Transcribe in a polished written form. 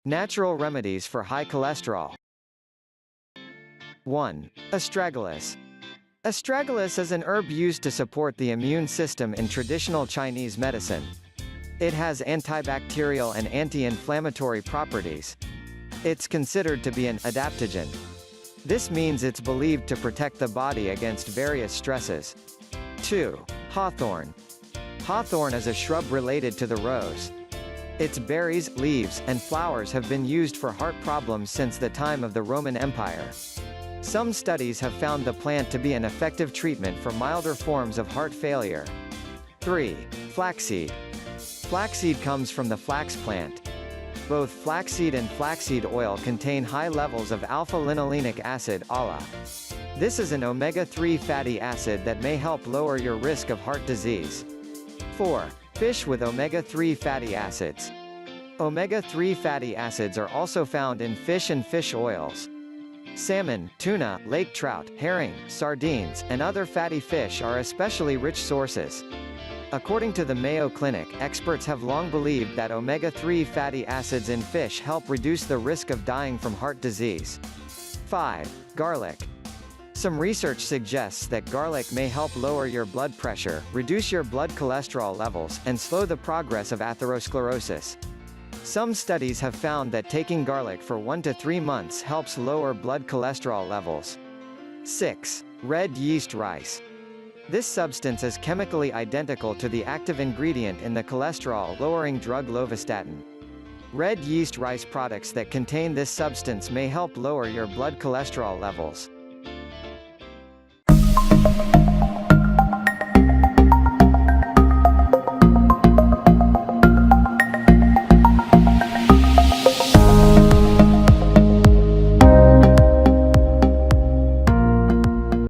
Natural remedies for high cholesterol. 1. Astragalus. Astragalus is an herb used to support the immune system in traditional Chinese medicine. It has antibacterial and anti-inflammatory properties. It's considered to be an adaptogen. This means it's believed to protect the body against various stresses. 2. Hawthorn. Hawthorn is a shrub related to the rose. Its berries, leaves, and flowers have been used for heart problems since the time of the Roman Empire. Some studies have found the plant to be an effective treatment for milder forms of heart failure. 3. Flaxseed. Flaxseed comes from the flax plant. Both flaxseed and flaxseed oil contain high levels of alpha-linolenic acid (ALA). This is an omega-3 fatty acid that may help lower your risk of heart disease. 4. Fish with omega-3 fatty acids. Omega-3 fatty acids are also found in fish and fish oils. Salmon, tuna, lake trout, herring, sardines, and other fatty fish are especially rich sources. According to the Mayo Clinic, experts have long believed that omega-3 fatty acids in fish help reduce the risk of dying from heart disease. 5. Garlic. Some research suggests that garlic may help lower your blood pressure, reduce your blood cholesterol levels, and slow the progress of atherosclerosis. Some studies have found that taking garlic for 1 to 3 months helps lower blood cholesterol levels. 6. Red yeast rice. This substance is chemically identical to the active ingredient in the cholesterol-lowering drug lovastatin. Red yeast rice products that contain this substance may help lower your blood cholesterol levels.